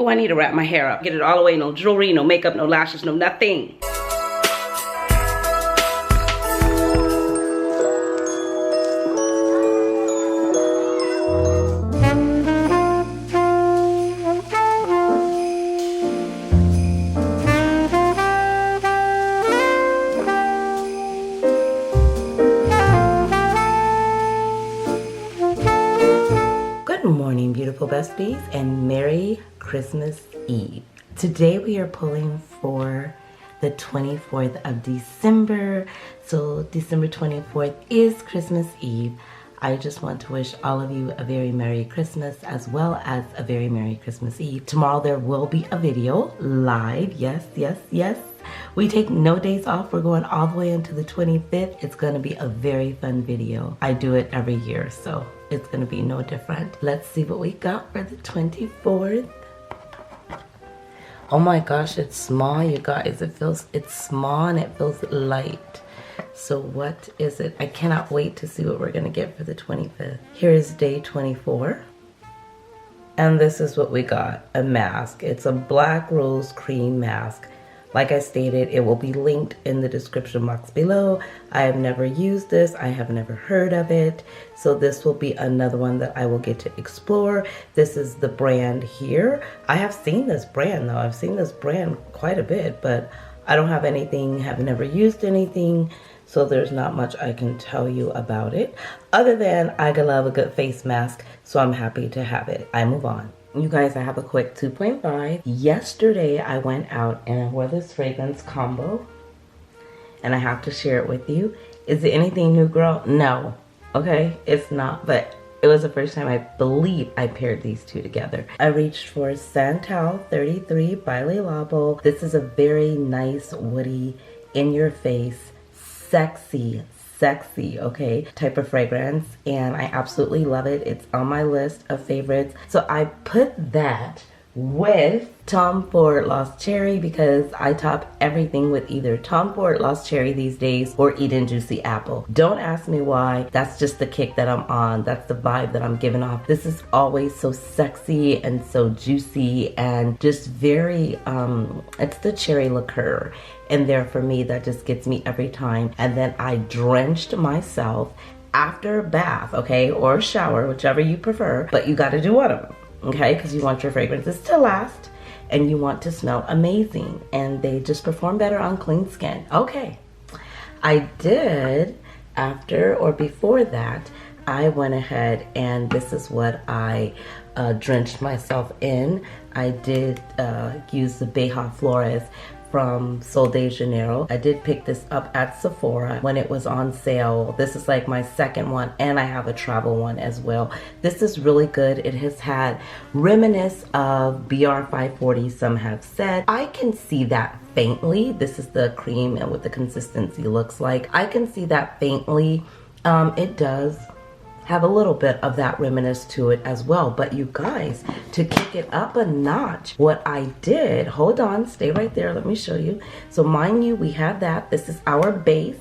Oh, I need to wrap my hair up. Get it all away. No jewelry, no makeup, no lashes, no nothing. Good morning, beautiful besties, and Merry Christmas Eve. Today we are pulling for the 24th of December. So December 24th is Christmas Eve. I just want to wish all of you a very Merry Christmas as well as a very Merry Christmas Eve. Tomorrow there will be a video live. Yes, yes, yes. We take no days off. We're going all the way into the 25th. It's going to be a very fun video. I do it every year, so it's going to be no different. Let's see what we got for the 24th. Oh my gosh, it's small, you guys. It's small and it feels light. So what is it? I cannot wait to see what we're going to get for the 25th. Here is day 24. And this is what we got. A mask. It's a black rose cream mask. Like I stated, it will be linked in the description box below. I have never used this. I have never heard of it. So this will be another one that I will get to explore. This is the brand here. I have seen this brand though. I've seen this brand quite a bit, but I don't have anything, have never used anything. So there's not much I can tell you about it. Other than I love a good face mask, so I'm happy to have it. I move on. You guys, I have a quick 2.5. Yesterday, I went out and I wore this fragrance combo. And I have to share it with you. Is it anything new, girl? No. Okay, it's not. But it was the first time I believe I paired these two together. I reached for Santal 33 by Le Labo. This is a very nice, woody, in-your-face, sexy, okay, type of fragrance, and I absolutely love it. It's on my list of favorites. So I put that with Tom Ford Lost Cherry because I top everything with either Tom Ford Lost Cherry these days or Eden Juicy Apple. Don't ask me why. That's just the kick that I'm on. That's the vibe that I'm giving off. This is always so sexy and so juicy and just very, it's the cherry liqueur. And there for me, that just gets me every time. And then I drenched myself after a bath, okay, or a shower, whichever you prefer. But you got to do one of them, okay, because you want your fragrances to last and you want to smell amazing. And they just perform better on clean skin. Okay, I did after or before that, I went ahead and this is what I drenched myself in. I did use the Beja Flores from Sol de Janeiro. I did pick this up at Sephora when it was on sale. This is like my second one, and I have a travel one as well. This is really good. It has had reminiscence of BR 540, some have said. I can see that faintly. This is the cream and what the consistency looks like. I can see that faintly. It does have a little bit of that reminiscence to it as well. But you guys, to kick it up a notch, what I did, hold on, stay right there, let me show you. So mind you, we have that. This is our base.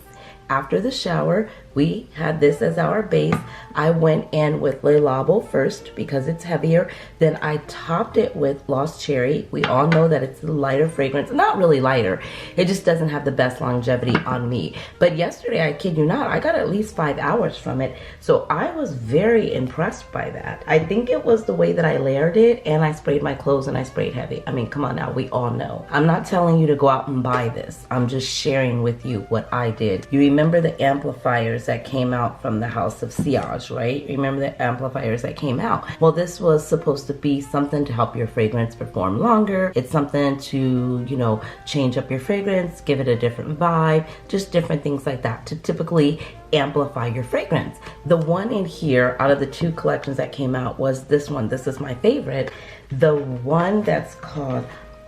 After the shower, we had this as our base. I went in with Le Labo first because it's heavier. Then I topped it with Lost Cherry. We all know that it's a lighter fragrance. Not really lighter. It just doesn't have the best longevity on me. But yesterday, I kid you not, I got at least 5 hours from it. So I was very impressed by that. I think it was the way that I layered it and I sprayed my clothes and I sprayed heavy. I mean, come on now, we all know. I'm not telling you to go out and buy this. I'm just sharing with you what I did. You remember the amplifiers that came out from the house of Siage, right? Remember the amplifiers that came out? Well, this was supposed to be something to help your fragrance perform longer. It's something to, you know, change up your fragrance, give it a different vibe, just different things like that to typically amplify your fragrance. The one in here out of the two collections that came out was this one. This is my favorite. The one that's called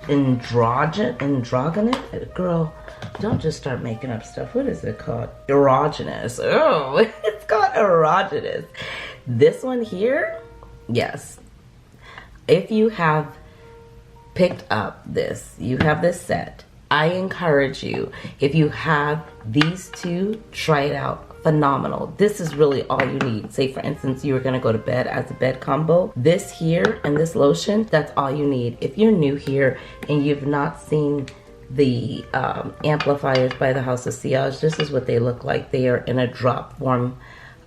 androgynous. Girl, don't just start making up stuff. What is it called? Erogenous. Oh, it's called erogenous. This one here, yes. If you have picked up this, you have this set, I encourage you, if you have these two, try it out phenomenal. This is really all you need. Say for instance, you were gonna go to bed as a bed combo. This here and this lotion, that's all you need. If you're new here and you've not seen the amplifiers by the House of Sillage, this is what they look like. They are in a drop form.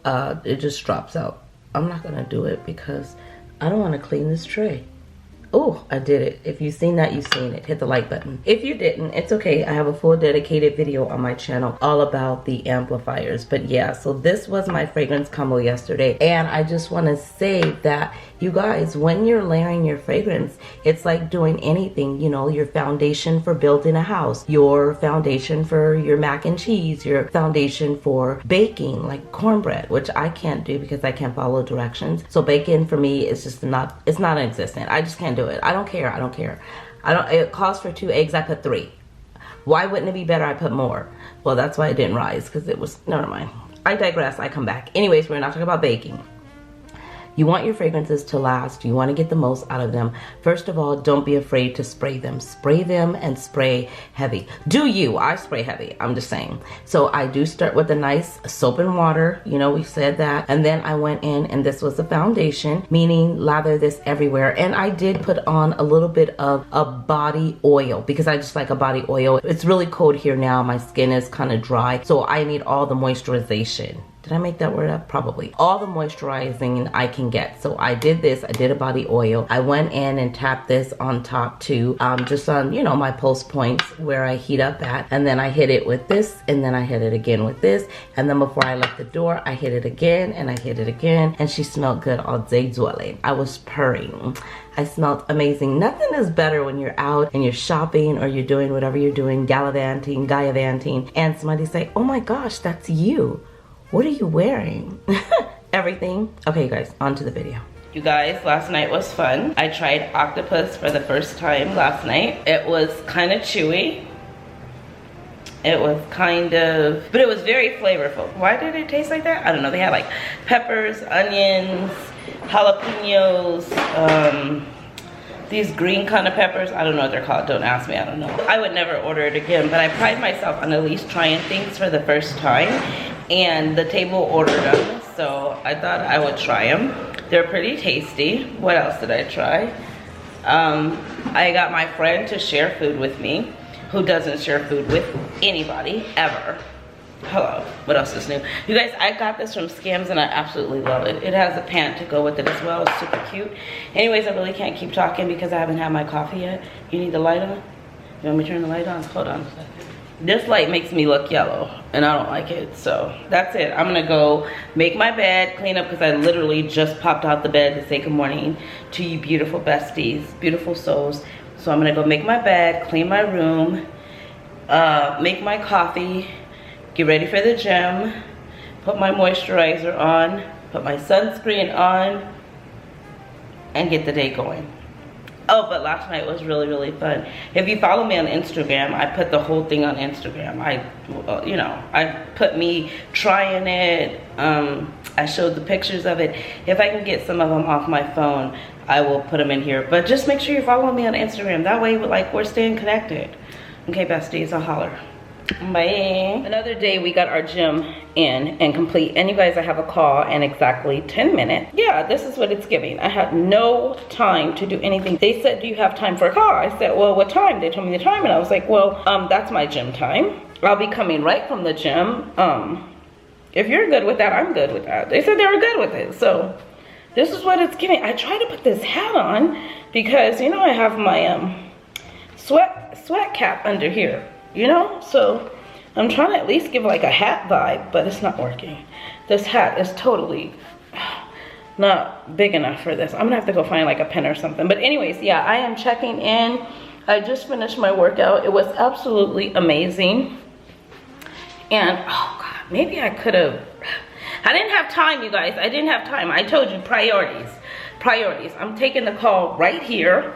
It just drops out. I'm not gonna do it because I don't want to clean this tray. Oh, I did it. If you've seen that, you've seen it. Hit the like button. If you didn't, it's okay. I have a full dedicated video on my channel all about the amplifiers. But yeah, so this was my fragrance combo yesterday. And I just want to say that you guys, when you're layering your fragrance, it's like doing anything, you know, your foundation for building a house, your foundation for your mac and cheese, your foundation for baking, like cornbread, which I can't do because I can't follow directions. So baking for me is just not, it's not existent. I just can't do it. I don't care. I don't care. It calls for 2 eggs. I put 3. Why wouldn't it be better I put more? Well, that's why it didn't rise, because it was, never mind. I digress. I come back. Anyways, we're not talking about baking. You want your fragrances to last. You want to get the most out of them. First of all, don't be afraid to spray them. Spray them and spray heavy. Do you? I spray heavy. I'm just saying. So I do start with a nice soap and water. You know, we said that. And then I went in and this was the foundation, meaning lather this everywhere. And I did put on a little bit of a body oil because I just like a body oil. It's really cold here now. My skin is kind of dry. So I need all the moisturization. Did I make that word up? Probably. All the moisturizing I can get. So I did this. I did a body oil. I went in and tapped this on top too. Just on, you know, my pulse points where I heat up at. And then I hit it with this. And then I hit it again with this. And then before I left the door, I hit it again. And I hit it again. And she smelled good all day dwelling. I was purring. I smelled amazing. Nothing is better when you're out and you're shopping or you're doing whatever you're doing, gallivanting, gallivanting. And somebody say, oh my gosh, that's you. What are you wearing? Everything. Okay, you guys, on to the video. You guys, last night was fun. I tried octopus for the first time last night. It was kind of chewy. It was kind of, but it was very flavorful. Why did it taste like that? I don't know. They had like peppers, onions, jalapenos, these green kind of peppers. I don't know what they're called. Don't ask me. I don't know. I would never order it again, but I pride myself on at least trying things for the first time. And the table ordered them, so I thought I would try them. They're pretty tasty. What else did I try? I got my friend to share food with me, who doesn't share food with anybody, ever. Hello, what else is new? You guys, I got this from Skims and I absolutely love it. It has a pant to go with it as well. It's super cute. Anyways, I really can't keep talking because I haven't had my coffee yet. You need the light on? You want me to turn the light on? Hold on a second. This light makes me look yellow and I don't like it, so that's it. I'm gonna go make my bed, clean up, because I literally just popped out the bed to say good morning to you beautiful besties, beautiful souls. So I'm gonna go make my bed, clean my room, make my coffee, get ready for the gym, put my moisturizer on, put my sunscreen on, and get the day going. Oh, but last night was really, really fun. If you follow me on Instagram, I put the whole thing on Instagram. You know, I put me trying it. I showed the pictures of it. If I can get some of them off my phone, I will put them in here. But just make sure you follow me on Instagram. That way, like, we're staying connected. Okay, besties, I'll holler. Bye. Another day we got our gym in and complete, and you guys, I have a call in exactly 10 minutes. Yeah, this is what it's giving. I had no time to do anything. They said, do you have time for a call? I said, well, what time? They told me the time, and I was like, well, that's my gym time. I'll be coming right from the gym. If you're good with that, I'm good with that. They said they were good with it, so this is what it's giving. I tried to put this hat on because, you know, I have my sweat cap under here. You know, so I'm trying to at least give like a hat vibe, but it's not working. This hat is totally not big enough for this. I'm gonna have to go find like a pen or something. But anyways, yeah, I am checking in. I just finished my workout. It was absolutely amazing. And oh God, maybe I could have, I didn't have time, you guys. I didn't have time. I told you, priorities. Priorities. I'm taking the call right here.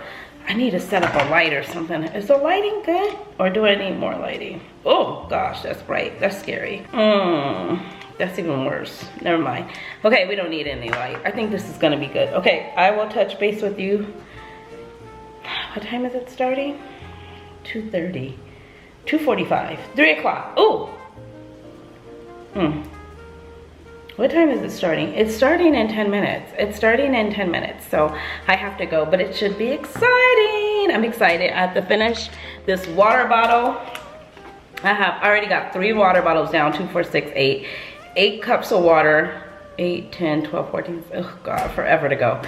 I need to set up a light or something. Is the lighting good? Or do I need more lighting? Oh gosh, that's bright. That's scary. That's even worse. Never mind. Okay, we don't need any light. I think this is gonna be good. Okay, I will touch base with you. What time is it starting? 2:30. 2:45. 3 o'clock. Ooh. What time is it starting? It's starting in 10 minutes. It's starting in 10 minutes, so I have to go, but it should be exciting. I'm excited. I have to finish this water bottle. I have already got 3 water bottles down, 2, 4, 6, 8. 8 cups of water, 8, 10, 12, 14, oh God, forever to go.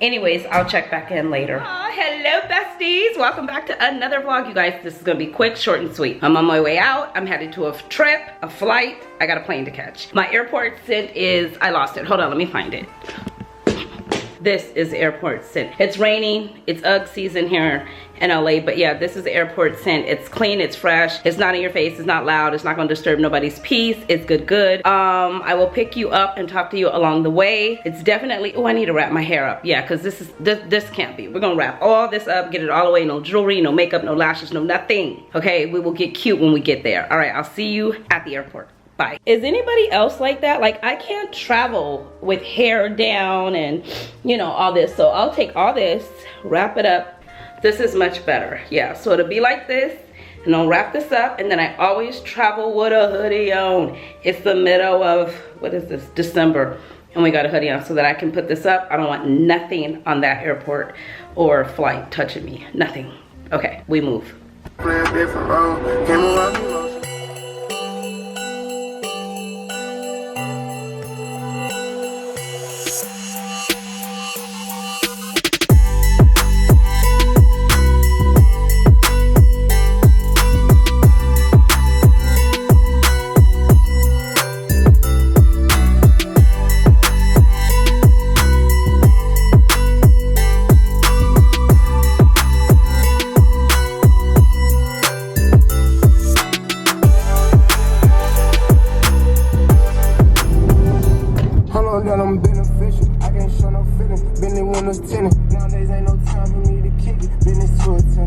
Anyways, I'll check back in later. Oh, hello besties, welcome back to another vlog. You guys, this is gonna be quick, short and sweet. I'm on my way out. I'm headed to a trip, a flight. I got a plane to catch. My airport scent is, I lost it. Hold on, let me find it. This is the airport scent. It's raining, it's UGG season here in LA, but yeah, this is the airport scent. It's clean, it's fresh, it's not in your face, it's not loud, it's not gonna disturb nobody's peace, it's good. I will pick you up and talk to you along the way. It's definitely, oh, I need to wrap my hair up. Yeah, because this can't be. We're gonna wrap all this up, get it all away, no jewelry, no makeup, no lashes, no nothing. Okay, we will get cute when we get there. All right, I'll see you at the airport. Bye. Is anybody else like that? Like, I can't travel with hair down and, you know, all this. So I'll take all this, wrap it up. This is much better. Yeah, so it'll be like this, and I'll wrap this up, and then I always travel with a hoodie on. It's the middle of, what is this, December, and we got a hoodie on so that I can put this up. I don't want nothing on that airport or flight touching me. Nothing. Okay, we move. I'm beneficial. I can't show no feeling. Been in one of 10. Nowadays ain't no time for me to kick it. Business to a 10.